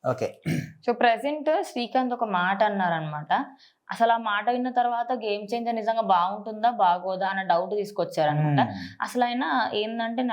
Okay. So, present Srikanth ఒక మాట అన్నారనమాట. అసలు ఆ మాట విన్న తర్వాత 'గేమ్ చేంజర్' నిజంగా బాగుంటుందా? బాగోదా? అన్న డౌట్ తీసుకొచ్చారనమాట. హ్మ్. అసలాయన ఏందంటే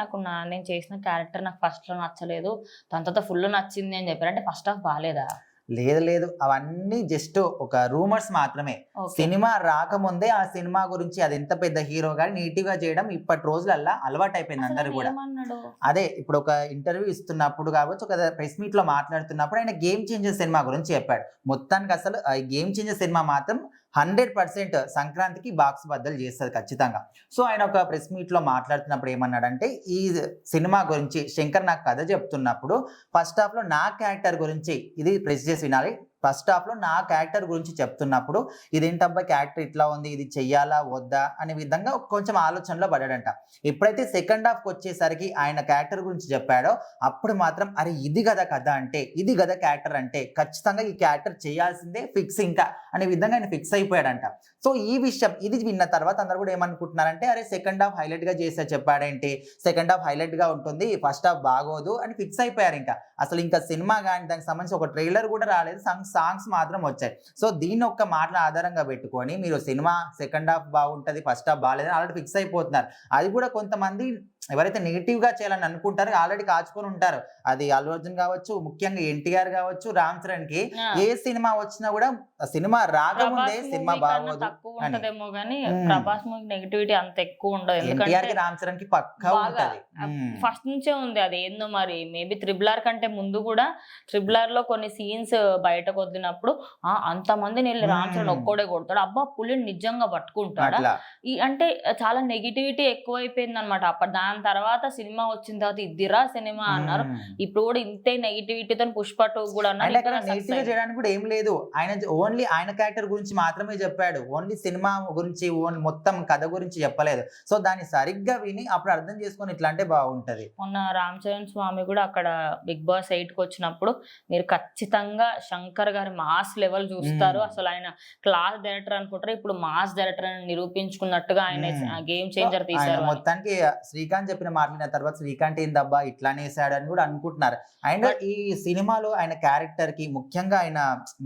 నేను చేసిన క్యారెక్టర్ నాకు ఫస్ట్‌లో నచ్చలేదు. దాని తర్వాత ఫుల్ నచ్చింది అని చెప్పారు. అంటే ఫస్ట్ హాఫ్ బాలేదా? లేదు లేదు. అవన్నీ జస్ట్ ఒక రూమర్స్ మాత్రమే. ఓకే. సినిమా రాకముందే ఆ సినిమా గురించి అది ఎంత పెద్ద హీరో గాని నీట్‌గా చేయడం ఇప్పటి రోజులల్లా అలవాటయిపోయింది అందరికి అసలాయన గూడా. ఏమన్నాడు? అదే ఇప్పుడు ఒక ఇంటర్వ్యూ ఇస్తున్నప్పుడు కావచ్చు, ఒక ప్రెస్ మీట్‌లో మాట్లాడుతున్నప్పుడు ఆయన 'గేమ్ చేంజర్' సినిమా గురించి చెప్పాడు. మొత్తానికి అసలు ఈ 'గేమ్ చేంజర్' సినిమా మాత్రం 100% సంక్రాంతికి బాక్స్ బద్దలు చేస్తది ఖచ్చితంగా. సో, ఆయన ఒక ప్రెస్ మీట్‌లో మాట్లాడుతున్నప్పుడు ఏమన్నాడంటే, ఈ సినిమా గురించి శంకర్ నాకు కథ చెప్తున్నప్పుడు ఫస్ట్ హాఫ్‌లో నా క్యారెక్టర్ గురించి ఇది ప్రెస్ చేసి వినాలి. ఫస్ట్ హాఫ్‌లో నా క్యారెక్టర్ గురించి చెప్తున్నప్పుడు ఇదేంటబ్బా క్యారెక్టర్ ఇట్లా ఉంది, ఇది చెయ్యాలా? వద్దా? అనే విధంగా కొంచెం ఆలోచనలో పడ్డాడంట. ఎప్పుడైతే సెకండ్ హాఫ్‌కొచ్చేసరికి ఆయన క్యారెక్టర్ గురించి చెప్పాడో అప్పుడు మాత్రం అరే! ఇది గదా కథ అంటే, ఇది గదా క్యారెక్టర్ అంటే, ఖచ్చితంగా ఈ క్యారెక్టర్ చేయాల్సిందే ఫిక్స్ ఇంకా అనే విధంగా ఆయన ఫిక్స్ అయిపోయాడంట. సో, ఈ విషయం ఇది విన్న తర్వాత అందరూ కూడా ఏమనుకుంటున్నారంటే, అరే! సెకండ్ హాఫ్ హైలైట్‌గా చేసి చెప్పాడేంటి? సెకండ్ హాఫ్ హైలైట్‌గా ఉంటుంది. ఫస్ట్ హాఫ్ బాగోదు అని ఫిక్స్ అయిపోయారింక. అసలు ఇంకా సినిమా గాని దానికి సంబంధించి ఒక ట్రైలర్ కూడా రాలేదు. సాంగ్స్ మాత్రం వచ్చాయి. సో, దీన్ని ఒక్క మాటల ఆధారంగా పెట్టుకొని మీరు సినిమా సెకండ్ హాఫ్ బాగుంటది, ఫస్ట్ హాఫ్ బాలేదని ఆల్రెడీ ఫిక్స్ అయిపోతున్నారు. అది కూడా కొంతమంది ఎవరైతే నెగెటివ్‌గా చేయాలని అనుకుంటారో ఆల్రెడీ కాచుకొని ఉంటారు. అది అల్లు అర్జున్ కావచ్చు, ముఖ్యంగా ఎన్టీఆర్ కావచ్చు, రామ్ చరణ్‌కి ఆ! ఏ సినిమా వచ్చినా కూడా సినిమా రాకముందే 'ప్రభాస్' సినిమా మూవీ కన్నా బాగోదు తక్కువ అని. ఉంటదేమో గానీ, హ్మ్. 'ప్రభాస్' మూవీ నెగటివిటీ అంత ఎక్కువ ఉండదు. ఎందుకంటే ఎన్టీఆర్‌కి, రామ్ చరణ్‌కి పక్కా బాగా ఉంటది. హ్మ్. ఫస్ట్ నుంచే ఉంది. అదేందో మరి మేబీ 'త్రిబుల్ ఆర్' కంటే ముందు గూడా 'త్రిబుల్ ఆర్‌లో' కొన్ని సీన్స్ బయటకొదిలినప్పుడు అంతమందినెళ్లి రామ్ చరణ్ హ్మ్. ఒక్కడే కొడతాడు. అబ్బా! పులిని నిజంగా పట్టుకుంటాడా? అట్లా. అంటే చాలా నెగటివిటీ ఎక్కువైపోయిందనమాట. దాని తర్వాత సినిమా వచ్చిన తర్వాత ఇద్దిరా సినిమా అన్నారు. హ్మ్. ఇప్పుడు గూడా ఇంతే నెగటివిటీతోని 'పుష్ప 2' గూడా అన్నారు. అంటే అక్కడ ఇంకా సక్సెస్ నెగెటివ్‌గా అయింది. చేయడానికి కూడా ఏం లేదు. ఆయన ఓన్లీ ఆయన క్యారెక్టర్ గురించి మాత్రమే చెప్పాడు. ఓన్లీ సినిమా గురించి మొత్తం కథ గురించి చెప్పలేదు. సో, దాన్ని సరిగ్గా విని అప్పుడు అర్థం చేసుకొని ఇట్లా అంటే బాగుంటది. మొన్న 'రామ్ చరణ్ స్వామి' గూడా అక్కడ 'బిగ్ బాస్ 8'కొచ్చినప్పుడు మీరు ఖచ్చితంగా 'శంకర్' గారి మాస్ లెవెల్ చూస్తారు. హ్మ్. అసలాయన క్లాస్ డైరెక్టర్ అనుకుంటారు. ఇప్పుడు మాస్ డైరెక్టర్ అని నిరూపించుకున్నట్టుగా ఆయన హ్మ్. 'గేమ్ సో, చేంజర్' ఆయన తీశారు అని. మొత్తానికి శ్రీకాంత్ చెప్పిన మాటలిన్న తర్వాత శ్రీకాంత్ ఏందబ్బా ఇట్లానేసాడు అని కూడా అనుకుంటున్నారు. అండ్ బట్ ఈ సినిమాలో ఆయన క్యారెక్టర్‌కి ముఖ్యంగా ఆయన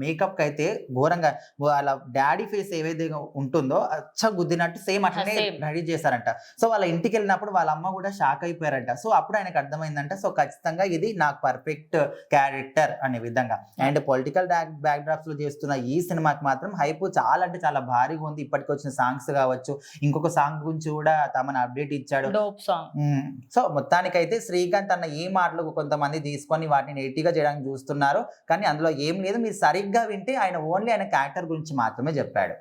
మేకప్‌కైతే ఘోరంగా వాళ్ళ డ్యాడీ ఫేస్ ఏవైతే ఉంటుందో అచ్చ గుద్దినట్టు సేమ్ అట్లనే సేమ్. రెడీ చేశారంట. సో, వాళ్ళ ఇంటికెళ్ళినప్పుడు వాళ్ళ అమ్మ కూడా షాక్ అయిపోయారంట. సో, అప్పుడు ఆయనకు అర్థమైందంట. సో, ఖచ్చితంగా ఇది నాకు పర్ఫెక్ట్ క్యారెక్టర్ అనే విధంగా. అండ్ పొలిటికల్ బ్యాక్ డ్రాప్స్‌లో చేస్తున్న ఈ సినిమాకి మాత్రం హైప్ చాలా అంటే చాలా భారీగా ఉంది. ఇప్పటికొచ్చిన సాంగ్స్ కావచ్చు, ఇంకొక సాంగ్ గురించి కూడా తమన్ అప్డేట్ ఇచ్చాడు. Dope song. హ్మ్. సో, మొత్తానికైతే శ్రీకాంత్ అన్న ఈ మాటలు కొంతమంది తీసుకొని వాటిని నెగెటివ్‌గా చేయడానికి చూస్తున్నారు. కానీ అందులో ఏం లేదు. మీరు సరిగ్గా వింటే ఆయన ఓన్లీ ఆయన క్యారెక్టర్ గురించి మాత్రమే చెప్పాడు.